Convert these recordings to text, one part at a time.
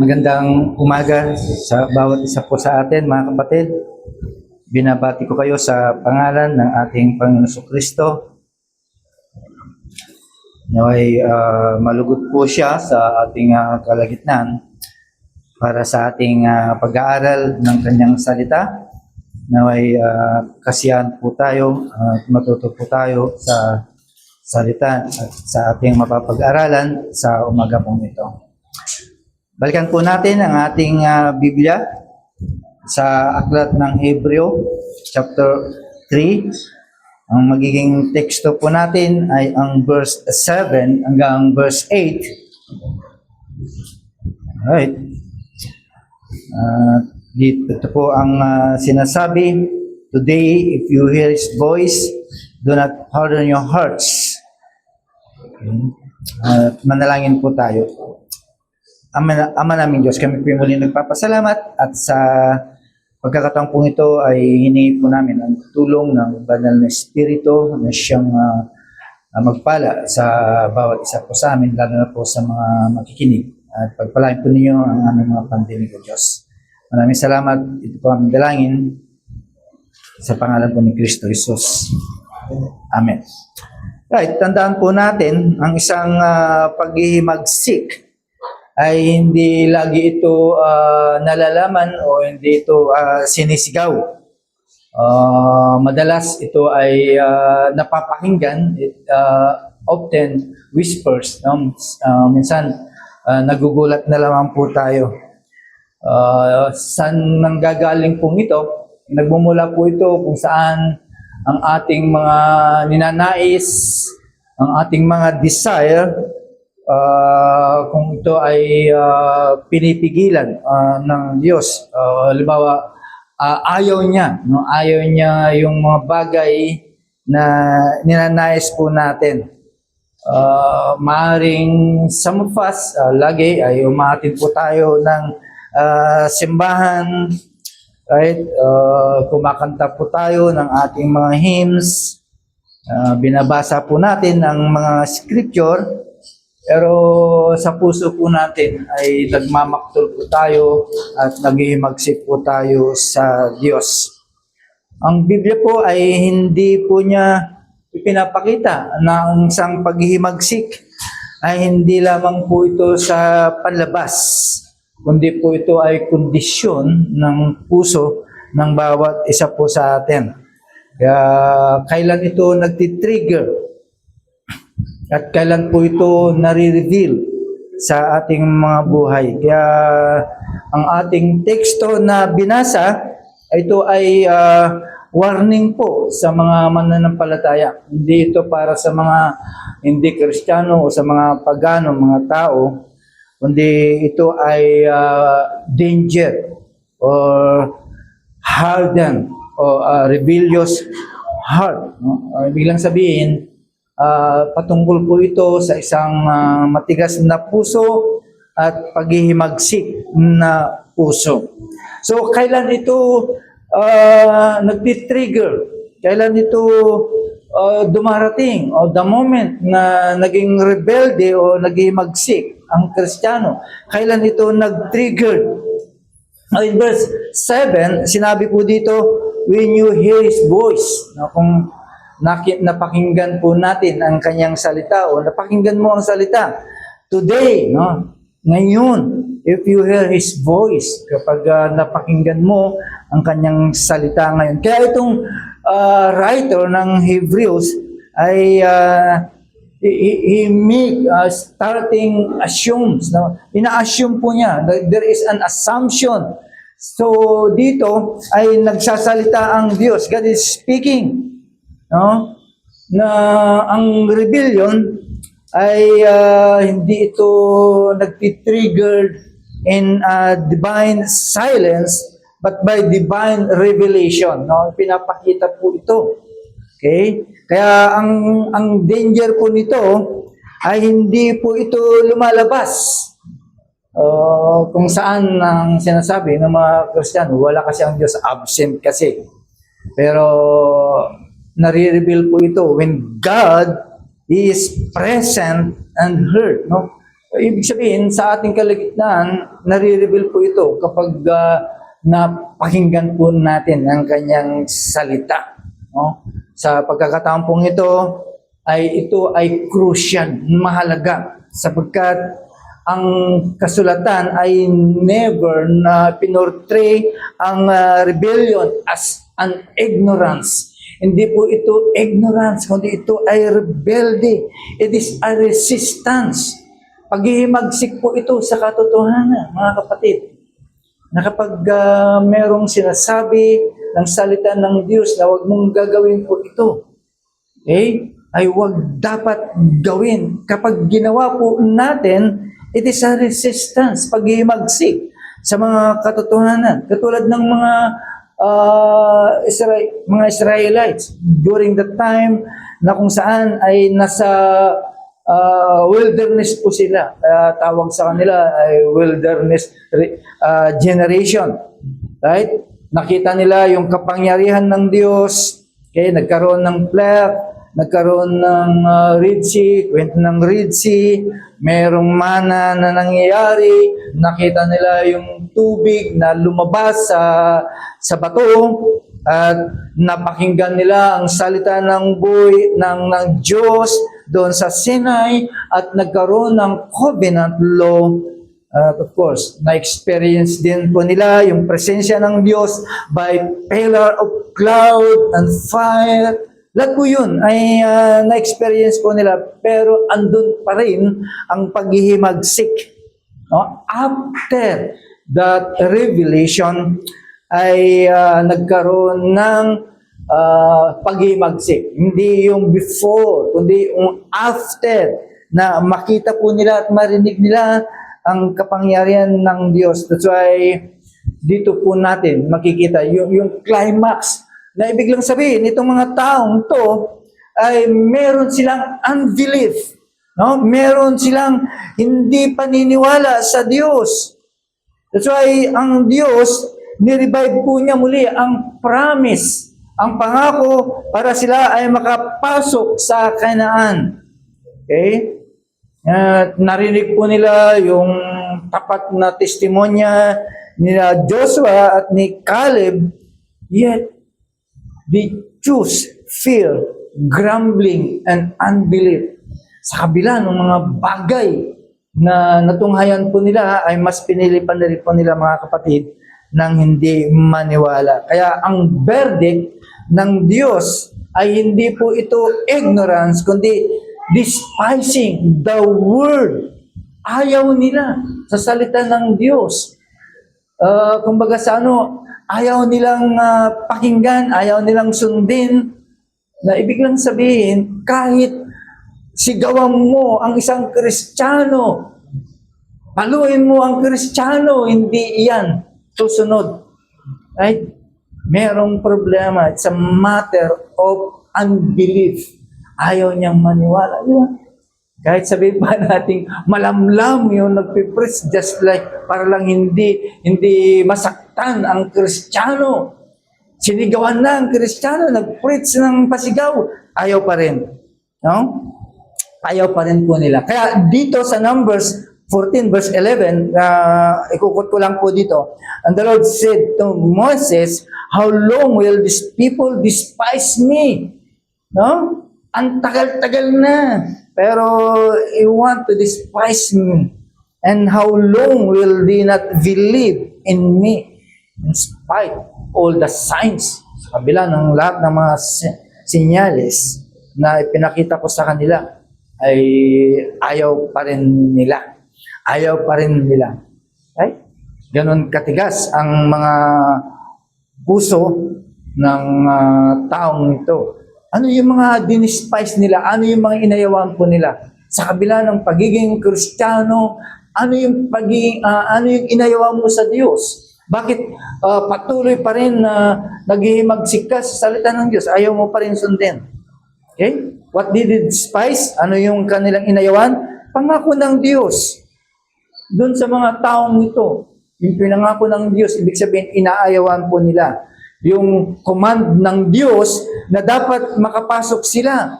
Magandang umaga sa bawat isa po sa atin, mga kapatid. Binabati ko kayo sa pangalan ng ating Panginoon Jesucristo. Naway malugod po siya sa ating kalagitnaan para sa ating pag-aaral ng kanyang salita. Naway kasiyahan po tayo at matuto po tayo sa salita at sa ating mapapag-aralan sa umaga pong ito. Balikan po natin ang ating Biblia sa aklat ng Hebreo, chapter 3. Ang magiging teksto po natin ay ang verse 7 hanggang verse 8. Alright. Dito po ang sinasabi, "Today, if you hear His voice, do not harden your hearts." Manalangin po tayo. Ama namin Diyos, kami po muli nagpapasalamat at sa pagkakataong po ito ay hiningi po namin ang tulong ng banal na Espiritu na siyang magpala sa bawat isa po sa amin, lalo na po sa mga makikinig. At pagpalain po ninyo ang aming mga pandinig o Diyos. Maraming salamat. Ito po aming dalangin sa pangalan po ni Kristo Jesus. Amen. Right, tandaan po natin ang isang paghihimagsik ay hindi lagi ito nalalaman o hindi ito sinisigaw. Madalas ito ay napapakinggan, often whispers. Minsan nagugulat na lamang po tayo. Saan nanggagaling pong ito? Nagmumula po ito kung saan ang ating mga ninanais, ang ating mga desire, kung ito ay pinipigilan ng Diyos. Halimbawa, ayaw niya yung mga bagay na ninanais po natin. Maaring some of us, lagi ay umatin po tayo ng simbahan, right? Kumakanta po tayo ng ating mga hymns, binabasa po natin ang mga scripture. Pero sa puso po natin ay nagmamaktol po tayo at naghihimagsik po tayo sa Diyos. Ang Biblia po ay hindi po niya ipinapakita na ang isang paghihimagsik ay hindi lamang po ito sa panlabas, kundi po ito ay kondisyon ng puso ng bawat isa po sa atin. Kaya kailan ito nagtitrigger? At kailan po ito nare-reveal sa ating mga buhay. Kaya ang ating teksto na binasa, ito ay warning po sa mga mananampalataya. Hindi ito para sa mga hindi Kristiyano o sa mga pagano, mga tao, kundi ito ay danger or hardened o rebellious heart. Ibig lang sabihin, patungkol po ito sa isang matigas na puso at paghihimagsik na puso. So, kailan ito nagtitrigger? Kailan ito dumarating? O the moment na naging rebelde o naghihimagsik ang Kristiyano? Kailan ito nag-trigger? In verse 7, sinabi po dito, when you hear His voice. Kung napakinggan po natin ang kanyang salita o napakinggan mo ang salita today, ngayon, if you hear His voice, kapag napakinggan mo ang kanyang salita ngayon. Kaya itong writer ng Hebrews ay he make starting assumes. Ina-assume po niya, there is an assumption. So dito ay nagsasalita ang Diyos. God is speaking. Na ang rebellion ay hindi ito nagtitrigger in divine silence but by divine revelation. Pinapakita po ito. Okay? Kaya ang danger po nito ay hindi po ito lumalabas. Kung saan ang sinasabi ng mga Kristiyano, wala kasi ang Diyos, absent kasi. Pero nare-reveal po ito when God He is present and heard. No? Ibig sabihin, sa ating kalagitnaan, nare-reveal po ito kapag napakinggan po natin ang kanyang salita. No? Sa pagkakataon pong ito ay crucial, mahalaga, sapagkat ang kasulatan ay never na pinortray ang rebellion as an ignorance. Hindi po ito ignorance, kundi ito ay rebelde. It is a resistance. Paghihimagsik po ito sa katotohanan, mga kapatid. Na kapag merong sinasabi ng salita ng Diyos na huwag mong gagawin po ito, ay huwag dapat gawin. Kapag ginawa po natin, it is a resistance, paghihimagsik sa mga katotohanan. Katulad ng mga Israelites during the time na kung saan ay nasa wilderness po sila. Tawag sa kanila ay wilderness generation. Right? Nakita nila yung kapangyarihan ng Diyos. Okay, nagkaroon ng plague, nagkaroon ng Red Sea, kwento ng Red Sea, merong mana na nangyayari, nakita nila yung tubig na lumabas sa bato, at napakinggan nila ang salita ng ng Diyos doon sa Sinai, at nagkaroon ng covenant law. At of course, na-experience din po nila yung presensya ng Diyos by pillar of cloud and fire. Lahat po yun ay na-experience po nila, pero andun pa rin ang paghihimagsik. No? After that revelation, ay nagkaroon ng paghihimagsik. Hindi yung before, kundi yung after na makita po nila at marinig nila ang kapangyarihan ng Diyos. That's why dito po natin makikita yung climax na ibig lang sabihin, itong mga taong to ay meron silang unbelief. No? Meron silang hindi paniniwala sa Diyos. That's why ang Diyos, nirevive po niya muli ang promise, ang pangako para sila ay makapasok sa Kanaan. Okay? Narinig po nila yung tapat na testimonya ni Joshua at ni Caleb, yet they choose fear, grumbling, and unbelief. Sa kabila ng mga bagay na natunghayan po nila, ay mas pinili pa na rin po nila, mga kapatid, ng hindi maniwala. Kaya ang verdict ng Diyos ay hindi po ito ignorance, kundi despising the word. Ayaw nila sa salita ng Diyos. Kumbaga sa ayaw nilang pakinggan, ayaw nilang sundin. Na ibig lang sabihin, kahit sigawan mo ang isang Kristiyano, paluin mo ang Kristiyano, hindi iyan susunod. Right? Merong problema. It's a matter of unbelief. Ayaw niyang maniwala. Kahit sabihin pa natin malamlam yung nagpipreach, just like para lang hindi masaktan ang Kristiyano. Sinigawan na ang Kristiyano, nagpreach ng pasigaw, ayaw pa rin. No? Ayaw pa rin po nila. Kaya dito sa Numbers 14 verse 11, ikukot ko lang po dito. And the Lord said to Moses, "How long will these people despise me?" No? Ang tagal-tagal na, pero you want to despise me. And how long will they not believe in me? In spite all the signs, sa kabila ng lahat ng mga senyales na ipinakita ko sa kanila, ay ayaw pa rin nila. Ayaw pa rin nila. Right? Ganon katigas ang mga puso ng taong ito. Ano yung mga dinispise nila? Ano yung mga inayawan po nila? Sa kabila ng pagiging Kristiyano, ano yung inayawan mo sa Diyos? Bakit patuloy pa rin na naghihimagsik ka sa salita ng Diyos? Ayaw mo pa rin sundin. Okay? What did they despise? Ano yung kanilang inayawan? Pangako ng Diyos. Doon sa mga taong ito, yung pinangako ng Diyos, ibig sabihin, inaayawan po nila. Yung command ng Diyos na dapat makapasok sila.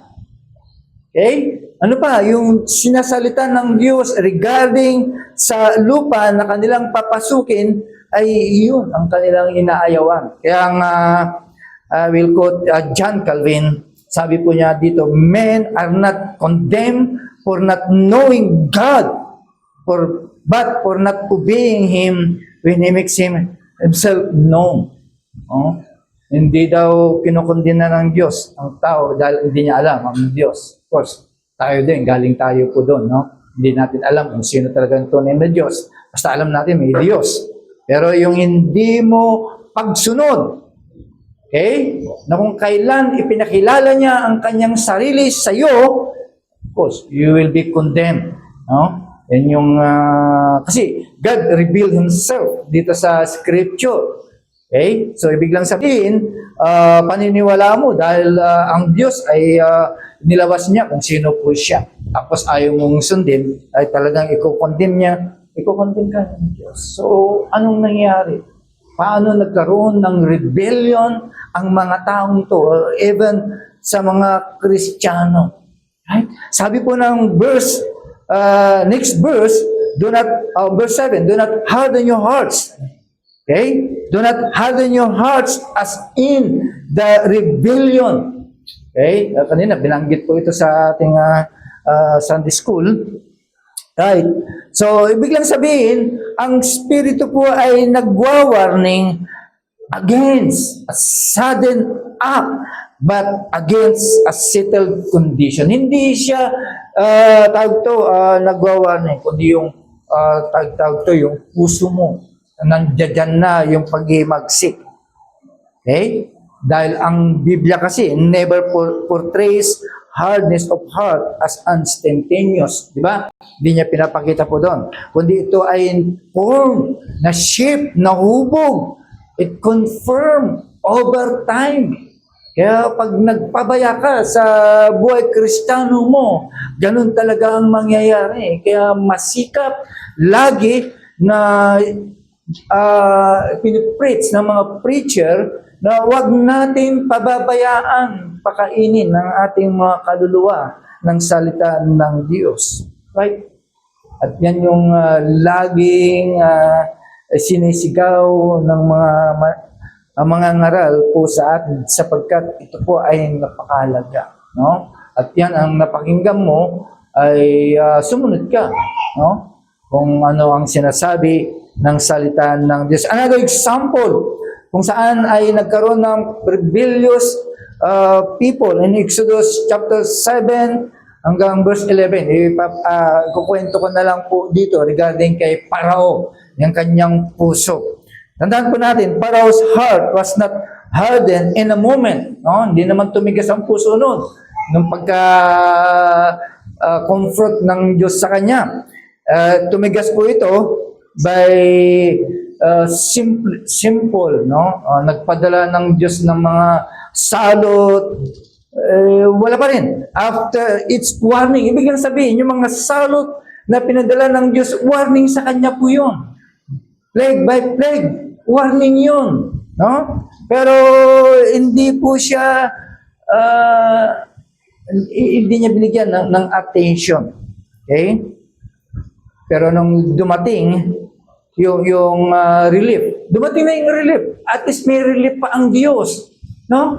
Okay? ano pa, yung sinasalita ng Diyos regarding sa lupa na kanilang papasukin, ay yun ang kanilang inaayawan. Kaya nga, we'll quote John Calvin, sabi po niya dito, men are not condemned for not knowing God, but for not obeying Him when He makes Himself known. Oh? Hindi daw kinukondina ng Diyos ang tao dahil hindi niya alam ang Diyos. Of course, tayo din, galing tayo po doon. No? Hindi natin alam kung sino talaga ang tunay na Diyos. Basta alam natin may Diyos. Pero yung hindi mo pagsunod, okay, na kung kailan ipinakilala niya ang kanyang sarili sa iyo, of course, you will be condemned. No? Yan yung, kasi God revealed Himself dito sa Scripture. Okay? So, ibig lang sabihin, paniniwala mo dahil ang Diyos ay nilabas niya kung sino po siya. Tapos ayaw mong sundin, ay talagang i-condemn niya, i-condemn ka ng Diyos. So, anong nangyari? Paano nagkaroon ng rebellion ang mga taong to, even sa mga Kristiyano? Right? Sabi po ng verse, next verse, verse 7, do not harden your hearts. Okay? Do not harden your hearts as in the rebellion. Okay? Kanina, binanggit po ito sa ating Sunday school. Right? So, ibig lang sabihin, ang Espiritu po ay nagwa-warning against a sudden act, but against a settled condition. Hindi siya, nagwa-warning, kundi yung, yung puso mo. Nandiyan na yung pag-imagsik. Okay? Dahil ang Biblia kasi never portrays hardness of heart as instantaneous. Di ba? Hindi niya pinapakita po doon. Kundi ito ay form, na shape, na hubog. It confirm over time. Kaya pag nagpabaya ka sa buhay Kristiyano mo, ganun talaga ang mangyayari. Kaya masikap lagi na pinipreach ng mga preacher na wag natin pababayaan pakainin ng ating mga kaluluwa ng salita ng Diyos. Right? At yan yung laging sinisigaw ng mga ngaral po sa atin sapagkat ito po ay napakahalaga. No? At yan ang napakinggan mo ay sumunod ka. No? Kung ano ang sinasabi ng salita ng Diyos. Another example kung saan ay nagkaroon ng rebellious people in Exodus chapter 7 hanggang verse 11. Kukwento ko na lang po dito regarding kay Parao, yung kanyang puso. Tandaan po natin, Parao's heart was not hardened in a moment. No? Hindi naman tumigas ang puso noon nung pagka-confront ng Diyos sa kanya. Tumigas po ito by simple, no? Nagpadala ng Diyos ng mga salot, wala pa rin. After its warning, ibig lang sabihin, yung mga salot na pinadala ng Diyos, warning sa kanya po yun. Plague by plague, warning yun. No? Pero hindi po siya, hindi niya binigyan ng attention. Okay? Pero nung dumating, yung relief. Dumating na yung relief. At least may relief pa ang Diyos. No?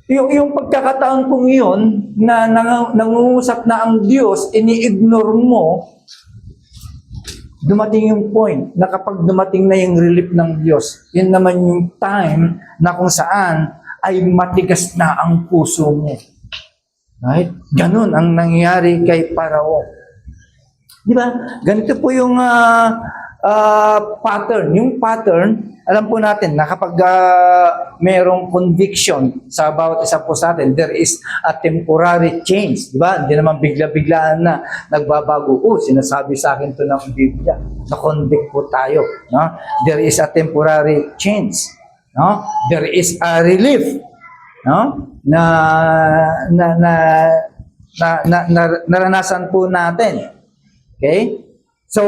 Yung pagkakataon kong yun, na nangungusap na ang Diyos, ini-ignore mo, dumating yung point na kapag dumating na yung relief ng Diyos, yun naman yung time na kung saan ay matigas na ang puso mo. Right? Ganun ang nangyari kay Parao. Di ba? Ganito po yung pattern. Yung pattern, alam po natin na kapag merong conviction sa bawat isa po sa atin, there is a temporary change. Di ba? Hindi naman bigla-biglaan na nagbabago. Sinasabi sa akin to ng Biblia. Na-convict po tayo. No? There is a temporary change. No? There is a relief. No? Naranasan po natin. Okay? So,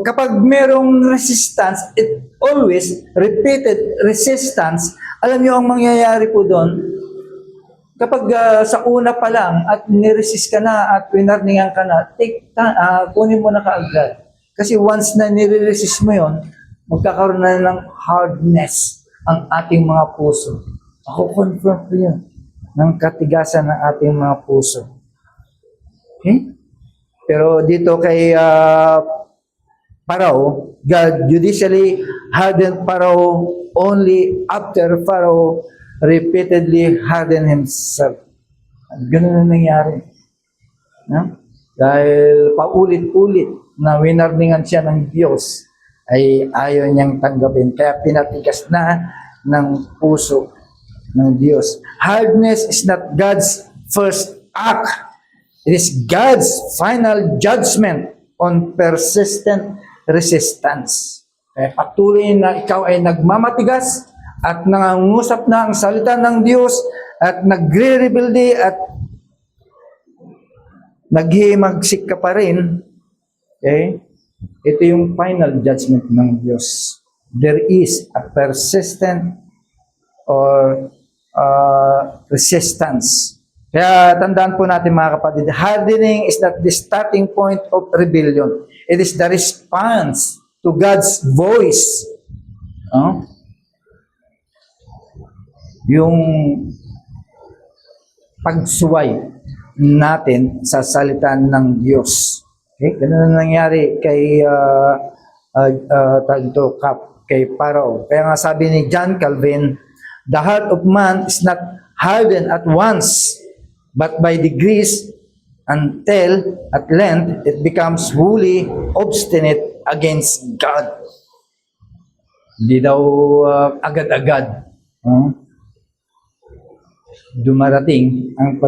kapag merong resistance, it always repeated resistance, alam niyo ang mangyayari po doon, Kapag sa una pa lang at niresist ka na at winarningan ka na, kunin mo na kaagad. Kasi once na nire-resist mo yon, magkakaroon na ng hardness ang ating mga puso. Ako confirm ko yun ng katigasan ng ating mga puso. Okay? Pero dito kay Pharaoh, God judicially hardened Pharaoh only after Pharaoh repeatedly hardened himself. Ganun na nangyari. No? Dahil paulit-ulit na winarningan siya ng Diyos, ay ayaw niyang tanggapin. Kaya pinatigas na ng puso ng Diyos. Hardness is not God's first act. It is God's final judgment on persistent resistance. Kaya patuloy na ikaw ay nagmamatigas at nangungusap na ang salita ng Diyos at nagre-rebelde at naghimagsik ka pa rin. Okay? Ito yung final judgment ng Diyos. There is a persistent or resistance. Kaya tandaan po natin mga kapatid, hardening is not the starting point of rebellion. It is the response to God's voice. Yung pagsuway natin sa salita ng Diyos. Okay? Ganun na nangyari kay kay Pharaoh. Kaya nga sabi ni John Calvin, the heart of man is not hardened at once, but by degrees until at length it becomes wholly obstinate against God. Hindi daw agad-agad dumarating ang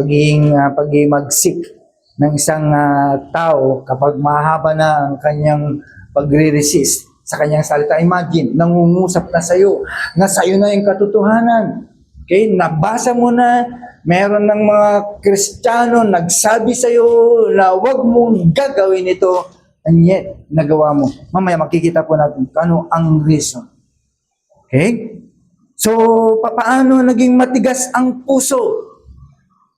paghimagsik ng isang tao kapag mahaba na ang kanyang pagre-resist sa kanyang salita. Imagine, nangungusap na sa'yo, na sa'yo na yung katotohanan. Okay, nabasa mo na, meron ng mga Kristiyano nagsabi sa'yo na huwag mong gagawin ito, and yet, nagawa mo. Mamaya makikita po natin kung ano ang reason. Okay? So, paano naging matigas ang puso?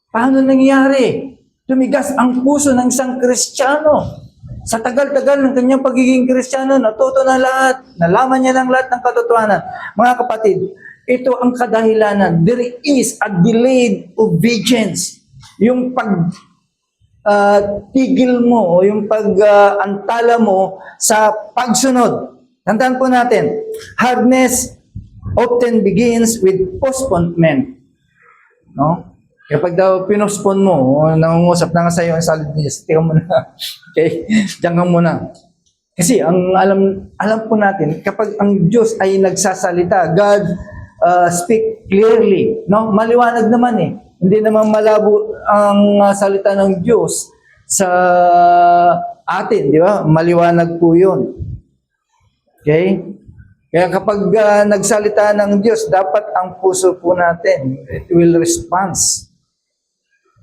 Paano nangyari? Tumigas ang puso ng isang Kristiyano. Sa tagal-tagal ng kanyang pagiging Kristiyano, natuto na lahat, nalaman niya ng lahat ng katotohanan. Mga kapatid, ito ang kadahilanan. There is a delayed obedience. Yung tigil mo o yung antala mo sa pagsunod. Tandaan po natin, hardness often begins with postponement. No? Kapag daw pinospon mo, nangungusap na nga sa'yo ang salid niya, tika mo na. Okay? Diyan ka muna. Kasi ang alam po natin, kapag ang Diyos ay nagsasalita, God speak clearly. No? Maliwanag naman eh. Hindi naman malabo ang salita ng Diyos sa atin, di ba? Maliwanag po yun. Okay? Kaya kapag nagsalita ng Diyos, dapat ang puso po natin, it will response.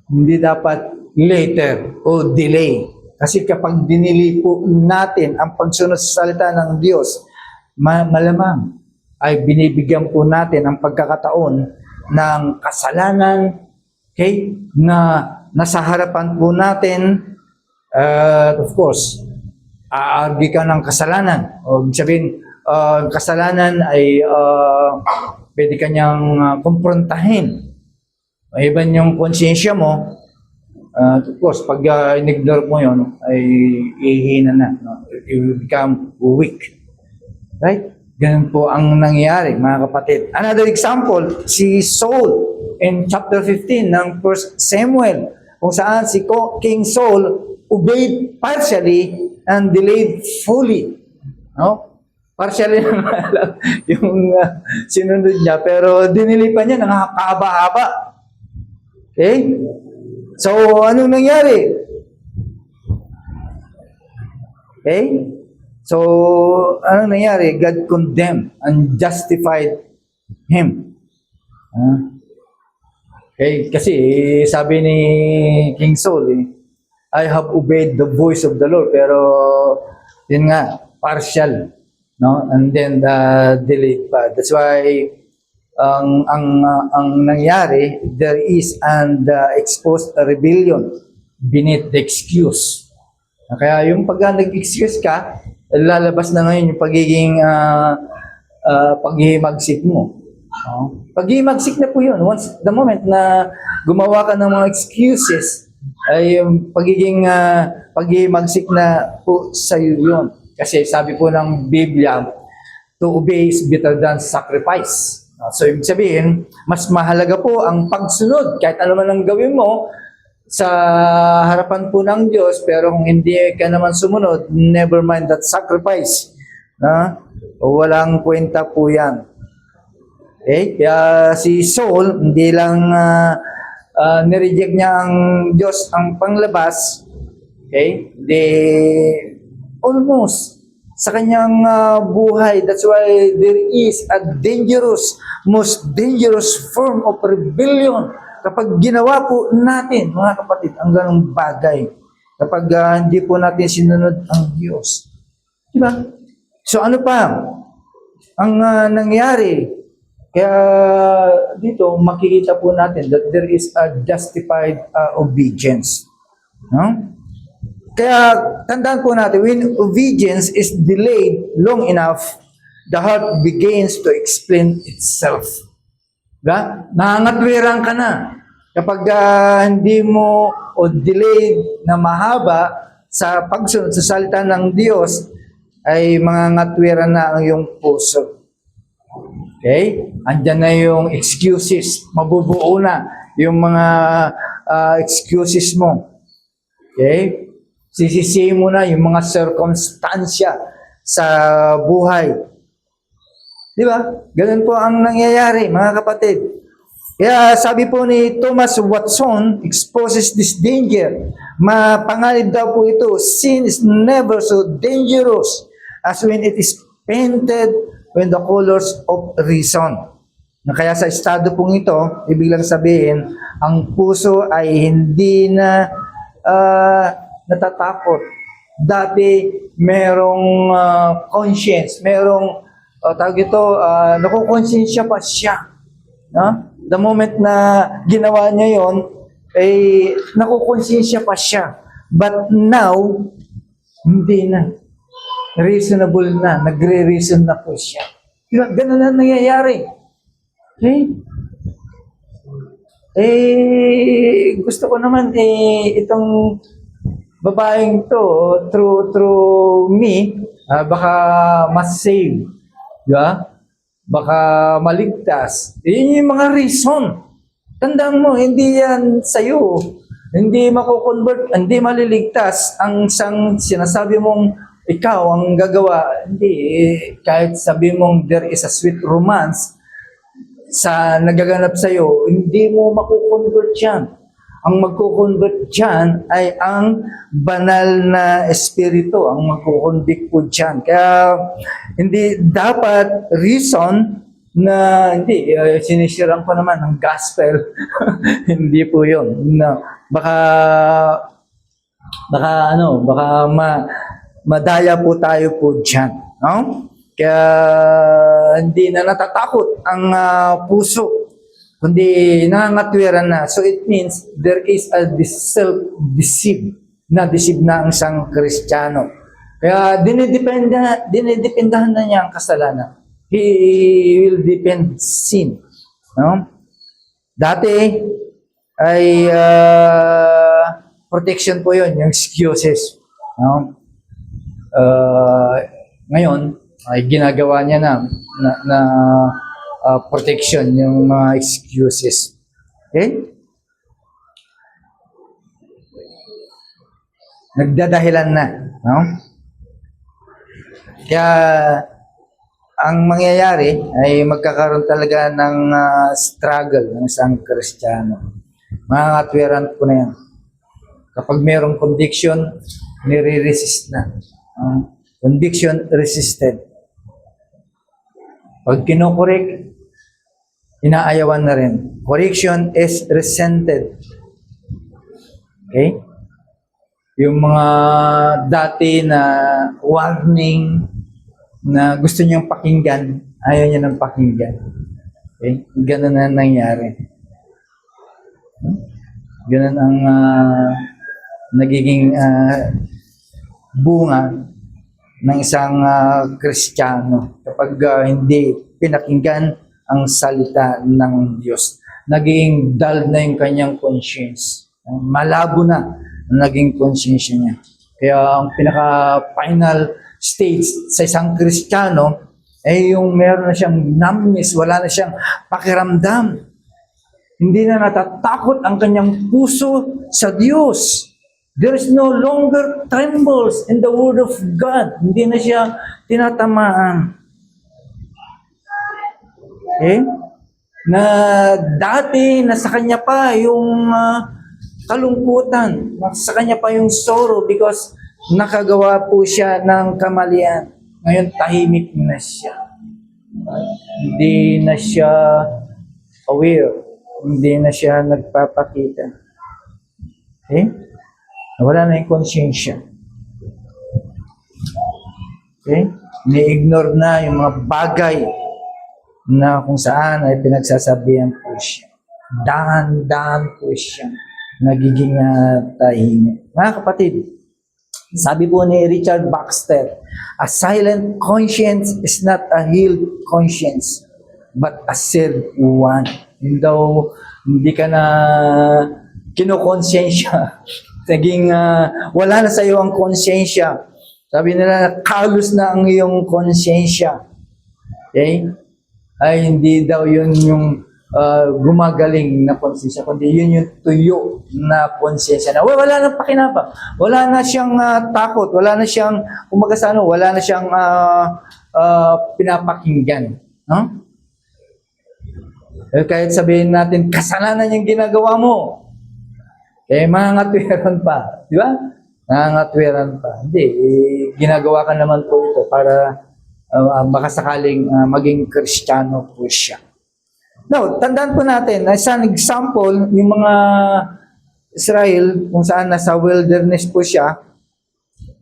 Hindi dapat later o delay. Kasi kapag dinili po natin ang pagsunod sa salita ng Diyos, malamang ay binibigyan po natin ang pagkakataon ng kasalanan, okay, na nasa harapan po natin. Of course, aargi ka ng kasalanan. O sabihin, kasalanan ay pwede kanyang kumprontahin. Iban yung konsensya mo, of course, pag in-ignore mo yun, ay ihina na. No? You will become weak. Right? Ganun po ang nangyayari, mga kapatid. Another example, si Saul in chapter 15 ng 1 Samuel, kung saan si King Saul obeyed partially and delayed fully. No? Partially yung sinunod niya, pero dinilipan niya ng haba-haba. Okay? So, anong nangyari? Okay? So, anong nangyari? God condemned and justified him. Okay? Kasi, sabi ni King Saul, I have obeyed the voice of the Lord, pero, yun nga, partial. No? And then, delayed pa. That's why, ang nangyari, there is an exposed rebellion beneath the excuse. Kaya yung pag nag-excuse ka, lalabas na ngayon yung pagiging paghihimagsik mo. Paghihimagsik na po yun. Once the moment na gumawa ka ng mga excuses, ay yung pagiging paghihimagsik na po sa iyo yun. Kasi sabi po ng Biblia, to obey is better than sacrifice. So, ibig sabihin, mas mahalaga po ang pagsunod. Kahit ano man ang gawin mo sa harapan po ng Diyos, pero kung hindi ka naman sumunod, never mind that sacrifice. Walang kwenta po yan. Okay? Kaya si Saul, hindi lang nireject niya ang Diyos ang panglabas. Okay? Almost sa kanyang buhay. That's why there is a most dangerous form of rebellion kapag ginawa po natin, mga kapatid, ang ganong bagay. Kapag hindi po natin sinunod ang Diyos. Diba? So ano pa ang nangyari? Kaya dito makikita po natin that there is a justified obedience. No? Kaya tandaan po natin, when obedience is delayed long enough, the heart begins to explain itself. Diba? Nangangatwirang ka na. Kapag hindi mo o delayed na mahaba sa pagsunod sa salita ng Diyos, ay mangangatwiran na ang iyong puso. Okay? Andyan na yung excuses. Mabubuo na yung mga excuses mo. Okay? Sisisihin mo na yung mga circumstansya sa buhay. Di ba? Ganun po ang nangyayari, mga kapatid. Kaya sabi po ni Thomas Watson, exposes this danger. Mapanganib daw po ito, sin is never so dangerous as when it is painted with the colors of reason. Kaya sa estado pong ito, ibig lang sabihin, ang puso ay hindi na natatakot. Dati merong conscience, merong tawag ito, nakukonsensya pa siya. The moment na ginawa niya yon, ay nakukonsensya pa siya. But now, hindi na. Reasonable na. Nagre-reason na po siya. Ganun na nangyayari. Okay? Gusto ko naman itong babaeng to, through me, baka mas save. Diba? Baka maligtas. Yun yung mga reason. Tandaan mo, hindi yan sa'yo. Hindi mako-convert, hindi maliligtas ang isang sinasabi mong ikaw ang gagawa. Hindi. Kahit sabi mong there is a sweet romance sa nagaganap sa'yo, hindi mo mako-convert yan. Ang magko-convert dyan ay ang banal na espiritu, ang magko-convict po dyan. Kaya hindi dapat reason na hindi, sinisirang ko naman ng gospel. Hindi po yun. No. Baka madaya po tayo po dyan. No? Kaya hindi na natatakot ang puso, kundi nangangatwiran na. So it means there is a self-deceive na ang isang Kristiyano. Kaya dinidependahan na niya ang kasalanan. He will depend sin. No? Dati ay protection po yun, yung excuses. No? Ngayon ay ginagawa niya na protection, yung mga excuses. Okay? Nagdadahilan na. No? Kaya, ang mangyayari ay magkakaroon talaga ng struggle ng isang Kristiyano. Mga katwiran po na yan. Kapag mayroong conviction, nire-resist na. Conviction resisted. Pag kinokorek, inaayawan na rin. Correction is resented. Okay? Yung mga dati na warning na gusto niyang pakinggan, ayaw niya ng pakinggan. Okay? Ganun na nangyari. Ganun ang nagiging bunga ng isang Kristiyano kapag hindi pinakinggan ang salita ng Diyos. Naging dull na yung kanyang conscience. Malabo na ang naging conscience niya. Kaya ang pinaka-final stage sa isang Kristiyano ay yung meron na siyang numbness, wala na siyang pakiramdam. Hindi na natatakot ang kanyang puso sa Diyos. There is no longer trembles in the Word of God. Hindi na siya tinatamaan. Okay? Na dati, nasa kanya pa yung kalungkutan. Nasa kanya pa yung sorrow because nakagawa po siya ng kamalian. Ngayon, tahimik na siya. Hindi na siya aware. Hindi na siya nagpapakita. Okay? Wala na yung konsyensya. Okay? Ni-ignore na yung mga bagay na kung saan ay pinagsasabihan po siya. Dahan-dahan po siya. Nagiging tahimik. Mga kapatid, sabi po ni Richard Baxter, a silent conscience is not a healed conscience, but a served one. Hindi daw, hindi ka na kinokonsensya. Naging wala na sa iyo ang konsensya. Sabi nila, kalos na ang iyong konsensya. Okay? Ay, hindi daw yun yung gumagaling na konsensya, kundi yun yung tuyo na konsensya na wala nang pakinabang. Wala na siyang takot, wala na siyang umagasano, wala na siyang pinapakinggan. Huh? Kahit sabihin natin, kasalanan yung ginagawa mo. Mangangatwiran pa. Di ba? Mangangatwiran pa. Hindi. Ginagawa ka naman po ito para baka sakaling maging Kristiyano po siya. Now, tandaan po natin, as an example, yung mga Israel, kung saan nasa wilderness po siya,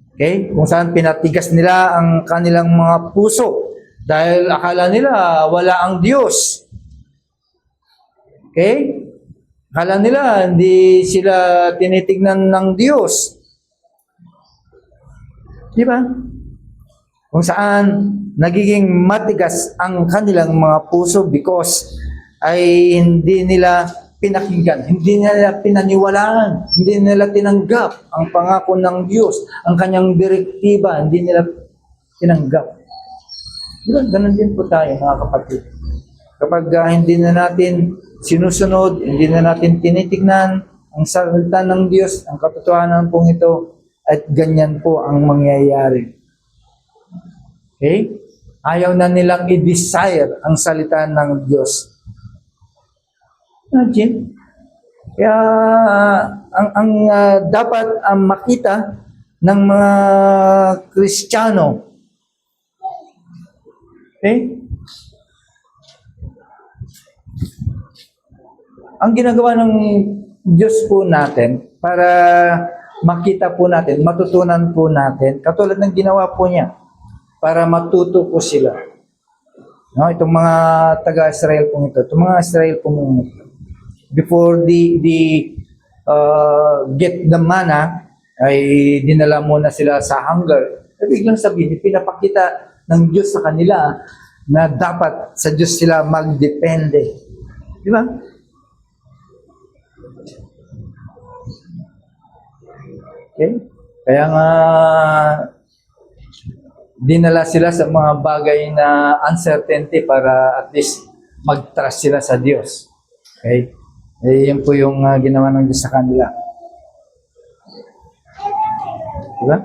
okay? Kung saan pinatigas nila ang kanilang mga puso dahil akala nila wala ang Diyos. Okay? Akala nila hindi sila tinitignan ng Diyos. Di ba? Kung saan nagiging matigas ang kanilang mga puso because ay hindi nila pinakinggan, hindi nila pinaniwalaan, hindi nila tinanggap ang pangako ng Diyos, ang kanyang direktiba, hindi nila tinanggap. Di ba? Ganun din po tayo, mga kapatid. Kapag hindi na natin sinusunod, hindi na natin tinitignan ang salita ng Diyos, ang katotohanan pong ito, at ganyan po ang mangyayari. Okay? Ayaw na nilang i-desire ang salita ng Diyos. Imagine. Kaya ang dapat makita ng mga Kristiyano, okay? Ang ginagawa ng Diyos po natin para makita po natin, matutunan po natin, katulad ng ginawa po niya, para matuto po sila. No, itong mga taga-Israel po ito, itong mga Israel po ito, before get the manna, ay dinala muna sila sa hunger. Biglang sabihin, pinapakita ng Diyos sa kanila na dapat sa Diyos sila magdepende. Di ba? Okay? Kaya nga, dinala sila sa mga bagay na uncertainty para at least mag-trust sila sa Diyos. Okay? Yun po yung ginawa ng Diyos sa kanila. Diba?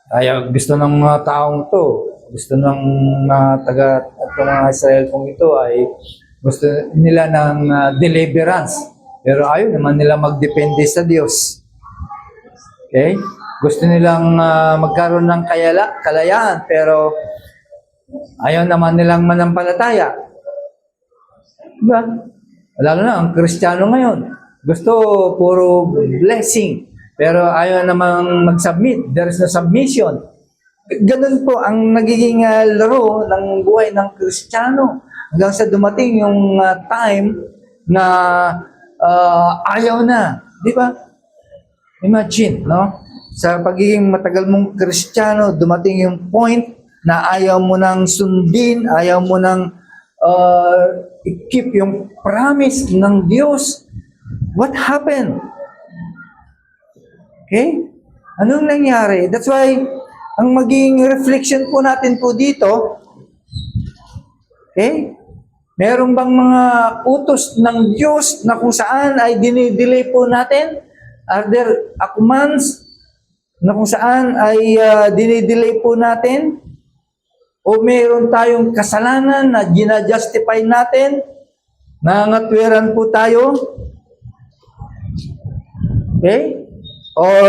Kaya gusto ng mga taong to, gusto ng mga Israel kong ito ay gusto nila ng deliverance. Pero ayaw naman nila magdepende sa Diyos. Okay? Gusto nilang magkaroon ng kalayaan, pero ayaw naman nilang manampalataya. Diba? Lalo na ang Kristiyano ngayon. Gusto puro blessing, pero ayaw namang mag-submit. There is no submission. Ganun po ang nagiging laro ng buhay ng Kristiyano. Hanggang sa dumating yung time na ayaw na. Di ba? Imagine, no? Sa pagiging matagal mong Kristiyano, dumating yung point na ayaw mo nang sundin, ayaw mo nang i-keep yung promise ng Diyos. What happened? Okay? Anong nangyari? That's why, ang maging reflection po natin po dito, okay? Meron bang mga utos ng Diyos na kung saan ay dinidelay po natin? Are there commands na kung saan ay dinidelay po natin? O meron tayong kasalanan na ginajustify natin? Nangatwiran po tayo? Okay? Or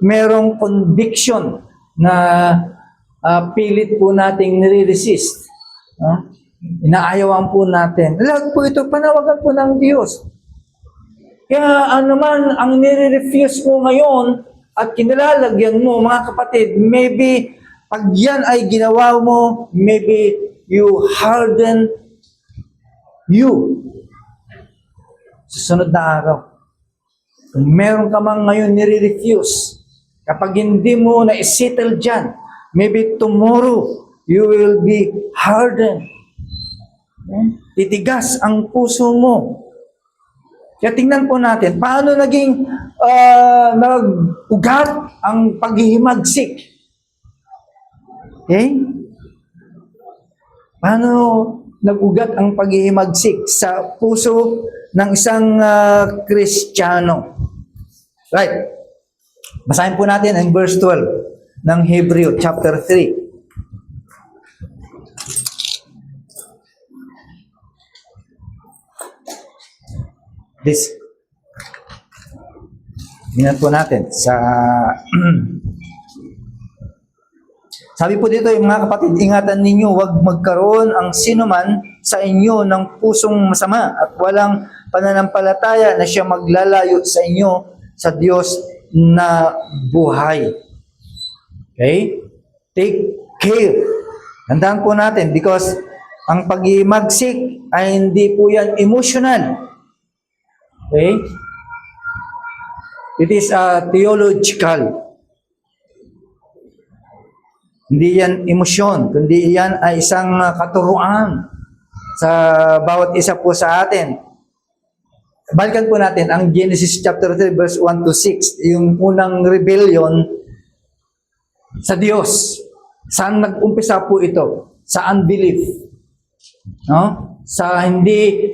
merong conviction na pilit po nating nire-resist? Inaayawan po natin. Lahat po ito, panawagan po ng Diyos. Kaya naman, ang nire-refuse mo ngayon at kinilalagyan mo, mga kapatid, maybe pag yan ay ginawa mo, maybe you harden you. Susunod na araw. Kung meron ka mang ngayon nire-refuse, kapag hindi mo na-settle dyan, maybe tomorrow, you will be hardened. Titigas ang puso mo. Kaya tingnan po natin, paano naging nag-ugat ang paghihimagsik? Okay? Paano nag-ugat ang paghihimagsik sa puso ng isang Kristiyano? Right. Basahin po natin ang verse 12 ng Hebreo chapter 3. This. Tingnan po natin sa sabi po dito, yung mga kapatid, ingatan ninyo, huwag magkaroon ang sinuman sa inyo ng pusong masama at walang pananampalataya na siya maglalayo sa inyo sa Diyos na buhay. Okay? Take care. Tandaan po natin because ang pag-imagsik ay hindi po yan emotional. Okay? It is theological. Hindi yan emosyon, kundi yan ay isang katuruan sa bawat isa po sa atin. Balikan po natin ang Genesis chapter 3 verse 1 to 6, yung unang rebellion sa Diyos. Saan nag-umpisa po ito? Sa unbelief. No? Sa hindi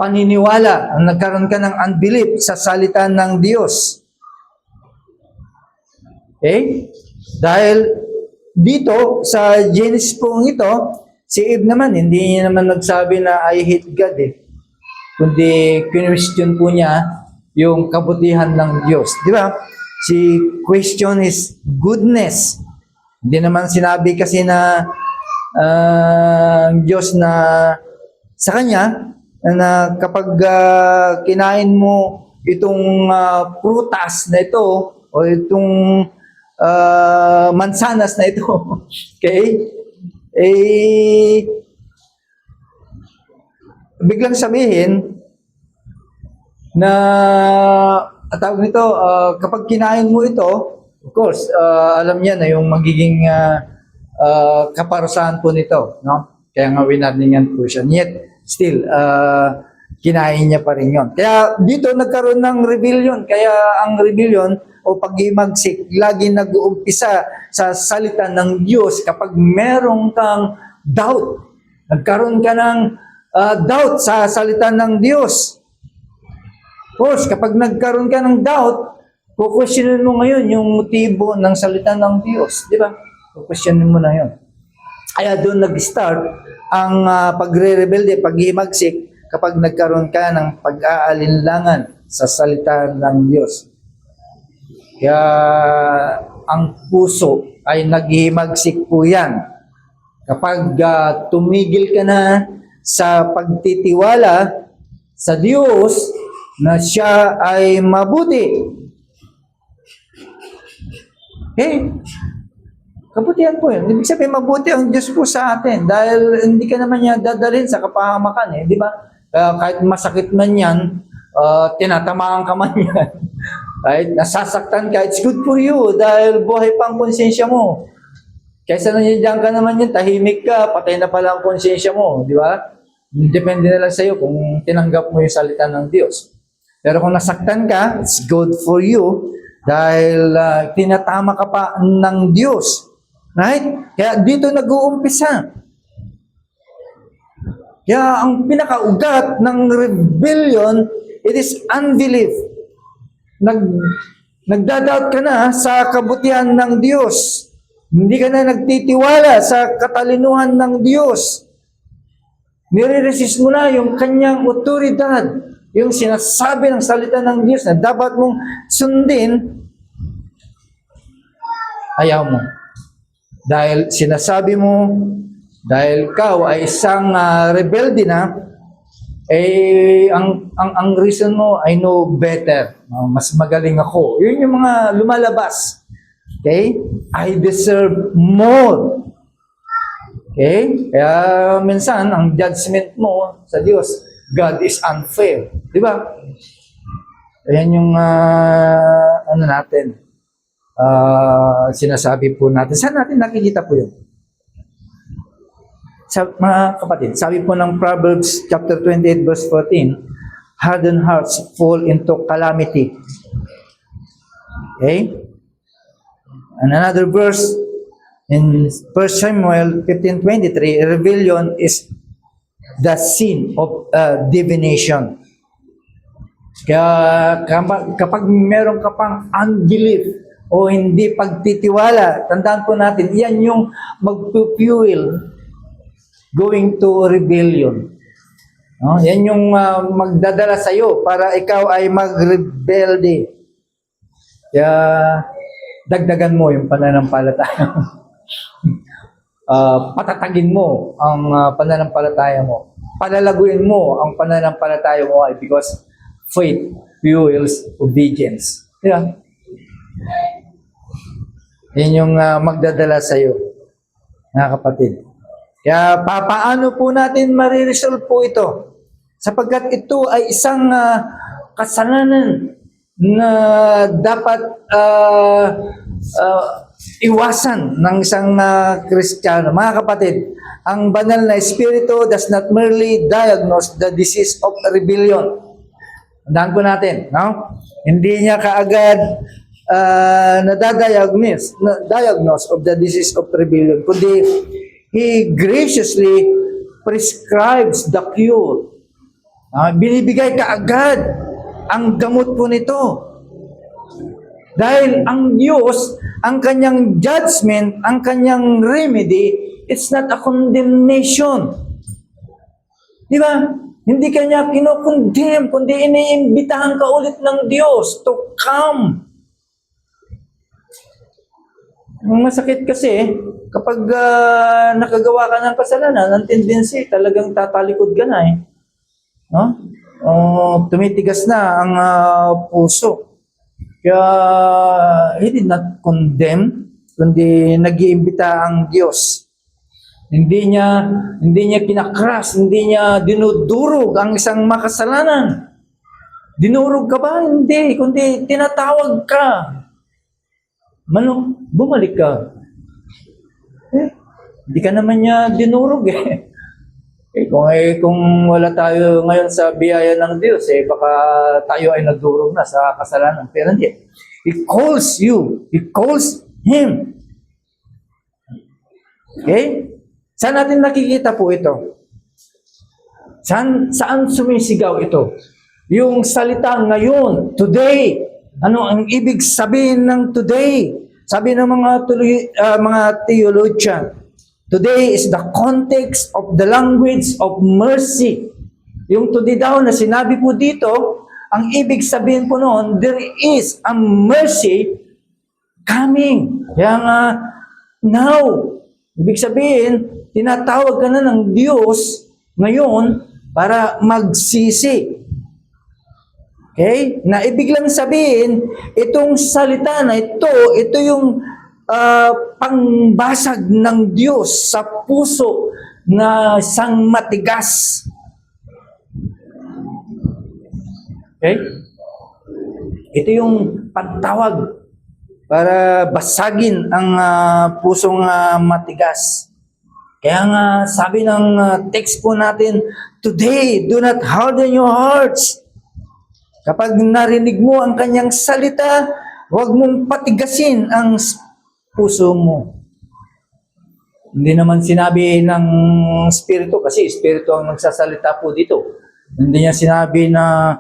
paniniwala, nagkaroon ka ng unbelief sa salita ng Diyos. Okay? Dahil dito, sa Genesis po ito, si Eve naman, hindi niya naman nagsabi na I hate God kundi question po niya yung kabutihan ng Diyos. Di ba? Si question is goodness. Hindi naman sinabi kasi na Diyos na sa kanya na kapag kinain mo itong prutas na ito o itong mansanas na ito, okay? Biglang sabihin na tawag nito, kapag kinain mo ito, of course, alam niya na yung magiging kaparusahan po nito, no? Kaya nga winarningan po siya. Yet, still, kinain niya pa rin yun. Kaya dito nagkaroon ng rebellion. Kaya ang rebellion o pag-imagsik, lagi nag-uumpisa sa salita ng Diyos kapag meron kang doubt. Nagkaroon ka ng doubt sa salita ng Diyos. Of course, kapag nagkaroon ka ng doubt, kukwestiyonin mo ngayon yung motibo ng salita ng Diyos. Di ba? Kukwestiyonin mo na yun. Kaya doon nag-start ang pagre-rebelde, pag-imagsik, kapag nagkaroon ka ng pag-aalinlangan sa salita ng Diyos. Kaya ang puso ay naghihimagsik po yan. Kapag tumigil ka na sa pagtitiwala sa Diyos na siya ay mabuti. Okay? Kabutihan po yun. Ibig sabihin, mabuti ang Diyos po sa atin dahil hindi ka naman niya dadalhin sa kapahamakan eh, di ba? Kahit masakit man yan, tinatamaan ka man yan. Kahit nasasaktan ka, it's good for you dahil buhay pa ang konsensya mo. Kaysa nandiyan ka naman yun, tahimik ka, patay na pala ang konsensya mo, di ba? Depende na lang sa iyo kung tinanggap mo yung salita ng Diyos. Pero kung nasaktan ka, it's good for you dahil tinatama ka pa ng Diyos. Right? Kaya dito nag-uumpisa. Kaya ang pinakaugat ng rebellion, it is unbelief. Nagdadoubt ka na sa kabutihan ng Diyos. Hindi ka na nagtitiwala sa katalinuhan ng Diyos. Nire-resist mo na yung kanyang otoridad, yung sinasabi ng salita ng Diyos na dapat mong sundin, ayaw mo. Dahil sinasabi mo, dahil ikaw ay isang rebelde na, ang reason mo, I know better. Mas magaling ako. Yun yung mga lumalabas. Okay? I deserve more. Okay? Kaya minsan, ang judgment mo sa Diyos, God is unfair. Di ba? Ayan yung ano natin, sinasabi po natin. Saan natin nakikita po yun? Sa, mga kapatid, sabi po ng Proverbs chapter 28 verse 14, hardened hearts fall into calamity. Okay? And another verse in 1 Samuel 15:23, rebellion is the sin of divination. Kaya kapag meron ka pang unbelief o hindi pagtitiwala, tandaan po natin, yan yung mag-fuel going to rebellion. No? Yan yung magdadala sa iyo para ikaw ay mag-rebelde. Kaya dagdagan mo yung pananampalataya. Patatagin mo ang pananampalataya mo. Palalaguin mo ang pananampalataya mo ay because faith fuels obedience. Yeah. Yan yung magdadala sa iyo, mga kapatid. Kaya paano po natin mariresolve po ito? Sapagkat ito ay isang kasalanan na dapat iwasan ng isang Kristiyano. Mga kapatid, ang banal na Espiritu does not merely diagnose the disease of rebellion. Tandaan po natin, no? Hindi niya kaagad diagnose of the disease of rebellion, kundi He graciously prescribes the cure. Binibigay kaagad ang gamot po nito. Dahil ang Diyos, ang kanyang judgment, ang kanyang remedy, it's not a condemnation. Di ba? Hindi kanya kinokondemn, kundi iniimbitahan ka ulit ng Diyos to come. Ang masakit kasi, kapag nakagawa ka ng kasalanan, ang tendency, talagang tatalikod ka na eh. No? Tumitigas na ang puso. Kaya, he did not condemn, kundi nag-iimbita ang Diyos. Hindi niya pinakras, hindi niya dinudurog ang isang makasalanan. Dinurog ka ba? Hindi, kundi tinatawag ka. Manong, bumalik ka. Hindi ka naman niya dinurog eh. Kung wala tayo ngayon sa biyaya ng Diyos, baka tayo ay nadurog na sa kasalanan. Pero hindi. He calls you. He calls Him. Okay? Saan natin nakikita po ito? Saan sumisigaw ito? Yung salita ngayon, today. Ano ang ibig sabihin ng today? Sabi ng mga theologian, today is the context of the language of mercy. Yung today daw na sinabi po dito, ang ibig sabihin po noon, there is a mercy coming. Kaya nga, now, ibig sabihin, tinatawag ka na ng Diyos ngayon para magsisi. Okay? Na ibig lang sabihin, itong salita na ito yung pangbasag ng Diyos sa puso na isang matigas. Okay? Ito yung pagtawag para basagin ang pusong matigas. Kaya nga sabi ng text po natin, today, do not harden your hearts. Kapag narinig mo ang kanyang salita, huwag mong patigasin ang puso mo. Hindi naman sinabi ng Espiritu, kasi Espiritu ang nagsasalita po dito. Hindi niya sinabi na,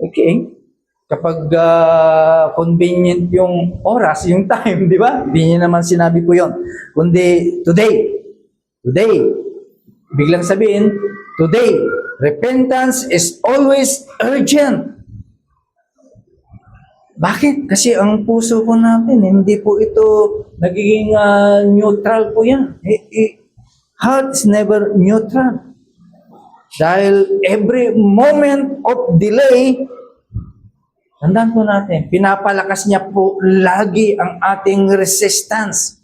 okay, kapag convenient yung oras, yung time, di ba? Hindi niya naman sinabi po yon. Kundi, today. Biglang sabihin, today. Repentance is always urgent. Bakit? Kasi ang puso po natin, hindi po ito nagiging neutral po yan. Heart is never neutral. Dahil every moment of delay, tandaan po natin, pinapalakas niya po lagi ang ating resistance.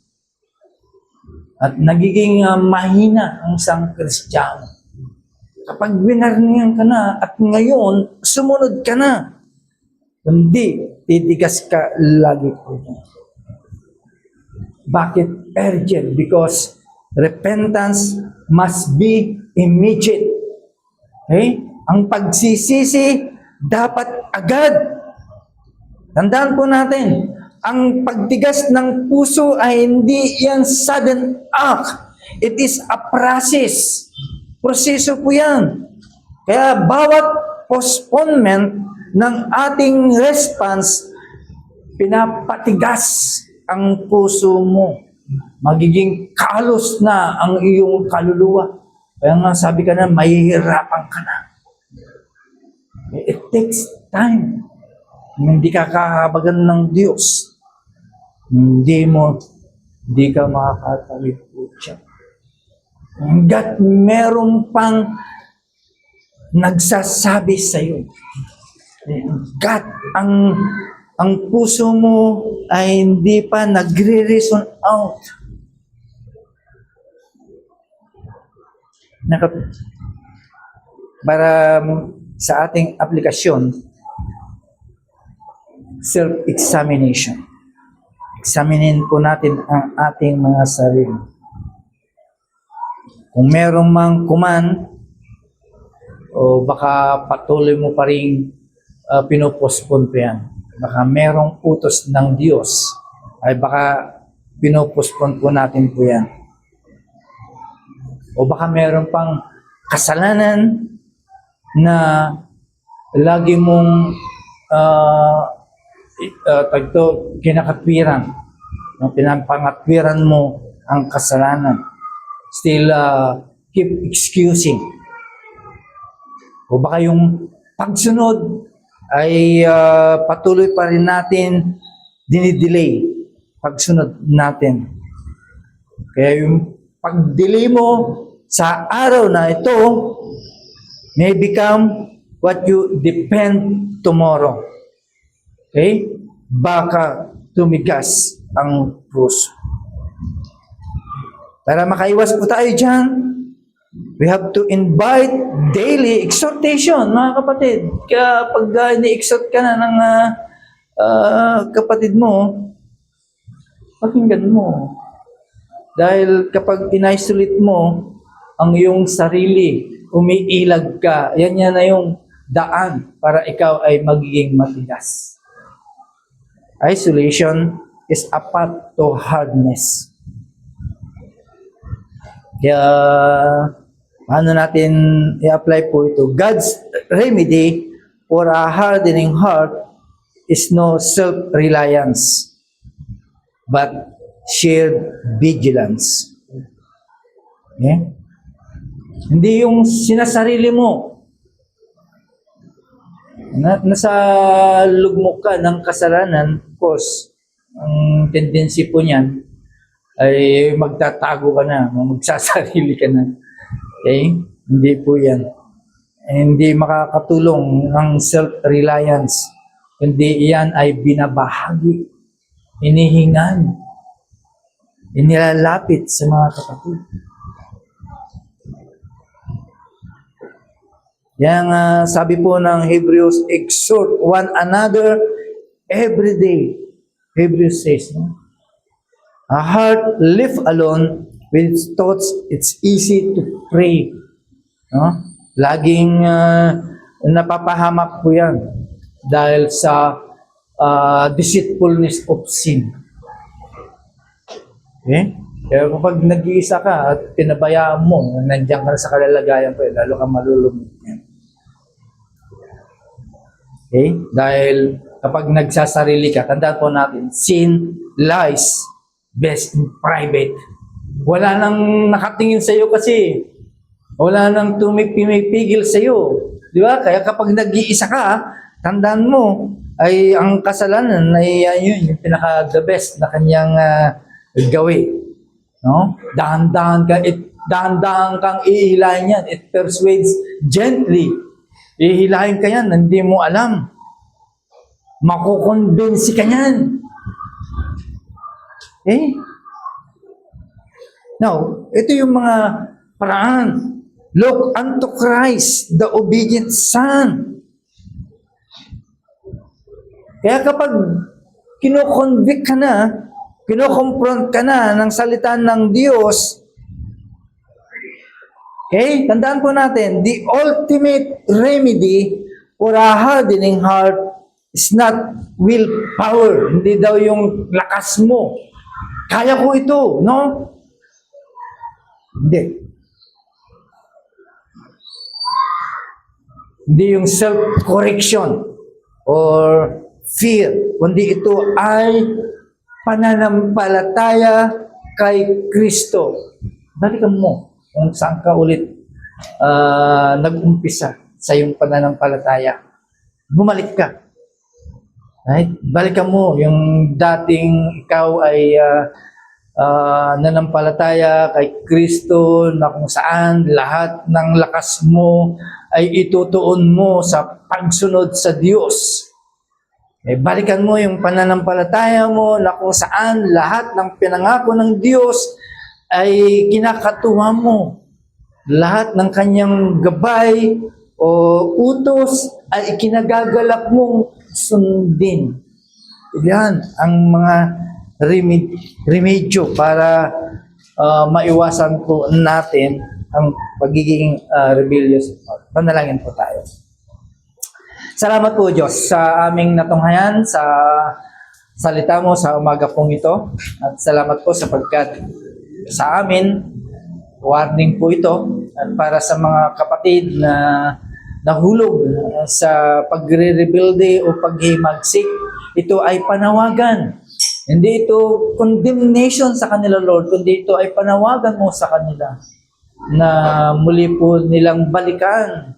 At nagiging mahina ang isang Kristiyano. Kapag winarnihan ka na at ngayon, sumunod ka na. Hindi, titigas ka lagi po. Bakit urgent? Because repentance must be immediate. Okay? Ang pagsisisi dapat agad. Tandaan po natin, ang pagtigas ng puso ay hindi yan sudden act. It is a process. Proseso po yan. Kaya bawat postponement ng ating response, pinapatigas ang puso mo. Magiging kalos na ang iyong kaluluwa. Kaya nga sabi ka na, mahihirapan ka na. It takes time. Hindi ka kahabagan ng Diyos. Hindi ka makakatawid po siya. Hanggat meron pang nagsasabi sa iyo. Hanggat ang puso mo ay hindi pa nagre-reason out. Para sa ating aplikasyon, self-examination. Examinin po natin ang ating mga sarili. Kung merong mang kuman, o baka patuloy mo pa rin pinopospon pa yan. Baka merong utos ng Diyos, ay baka pinopospon po natin po yan. O baka meron pang kasalanan na lagi mong kinakatwiran. Pinapangatwiran mo ang kasalanan. Still keep excusing. O baka yung pagsunod ay patuloy pa rin natin dinidelay pagsunod natin. Kaya yung pag-delay mo sa araw na ito may become what you depend tomorrow. Okay? Baka tumigas ang puso. Para makaiwas po tayo dyan, we have to invite daily exhortation, mga kapatid. Kaya pag ni-exhort ka na ng kapatid mo, pakinggan mo. Dahil kapag in-isolate mo ang iyong sarili, umiilag ka, yan na yung daan para ikaw ay magiging matigas. Isolation is a path to hardness. Kaya, paano natin i-apply po ito? God's remedy for a hardening heart is no self-reliance, but shared vigilance. Okay? Hindi yung sinasarili mo. Nasa lugmok ka ng kasalanan, of course, ang tendency po niyan ay magtatago ka na, magsasarili ka na. Okay? Hindi po yan. Hindi makakatulong ang self-reliance. Hindi yan ay binabahagi, inihingan. inilalapit sa mga kapatid. Yang sabi po ng Hebrews, exhort one another every day. Hebrews says, no? A heart left alone with its thoughts, it's easy to pray. No? Laging napapahamak po yan dahil sa deceitfulness of sin. Okay? Kaya kapag nag-iisa ka at pinabayaan mo, nandiyan ka sa kalalagayan po, lalo ka malulumot. Okay? Dahil kapag nagsasarili ka, tandaan po natin, sin lies best in private. Wala nang nakatingin sa iyo kasi wala nang pumipigil sa iyo. Di ba? Kaya kapag nag-iisa ka, tandaan mo, ay ang kasalanan ay yun, yung pinaka-the best na kanyang gawin. No? Dahan-dahan kang ihilahin yan. It persuades gently. Ihilahin ka yan, hindi mo alam. Makukonbensi ka yan. Okay? Now, ito yung mga paraan. Look unto Christ, the obedient Son. Kaya kapag kinoconvict ka na, kinoconfront ka na ng salita ng Diyos, okay, tandaan po natin, the ultimate remedy for a hardening heart is not willpower. Hindi daw yung lakas mo. Kaya ko ito, no? Hindi. Hindi yung self-correction or fear, kundi ito ay pananampalataya kay Kristo. Balikan mo kung saan ka ulit nag-umpisa sa iyong pananampalataya. Bumalik ka. Right? Balikan mo yung dating ikaw ay nanampalataya kay Kristo na kung saan lahat ng lakas mo ay itutuon mo sa pagsunod sa Diyos. Balikan mo yung pananampalataya mo na kung saan lahat ng pinangako ng Diyos ay kinakatuwa mo. Lahat ng kanyang gabay o utos ay ikinagagalak mong sundin. Yan ang mga remedyo para maiwasan po natin ang pagiging rebellious. Panalangin po tayo. Salamat po Diyos sa aming natunghayan sa salita mo sa umaga pong ito. At salamat po sapagkat sa amin, warning po ito. At para sa mga kapatid na nahulog sa pagre-rebelde o paghimagsik, ito ay panawagan. Hindi ito condemnation sa kanila, Lord, kundi ito ay panawagan mo sa kanila na muli po nilang balikan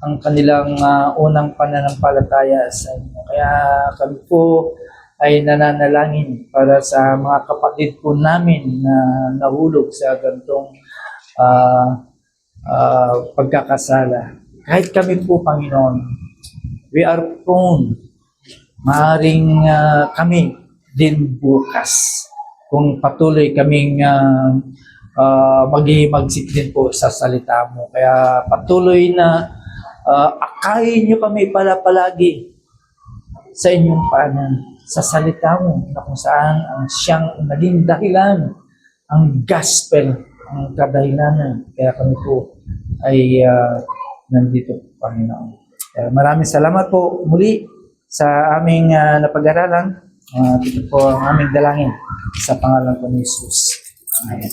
ang kanilang unang pananampalataya sa inyo. Kaya kami po ay nananalangin para sa mga kapatid po namin na nahulog sa gantong pagkakasala. Kahit kami po, Panginoon, we are prone. Maaring kami din bukas kung patuloy kaming maghihimagsik din po sa salita mo. Kaya patuloy na akayin nyo kami palagi sa inyong paanan, sa salita mo na kung saan ang siyang naging dahilan, ang gospel, ang kadahilanan. Kaya kami po ay nandito, Panginoon. Kaya maraming salamat po muli sa aming napag-aralan. Ito po ang aming dalangin sa pangalan ko ni Jesus. Amen.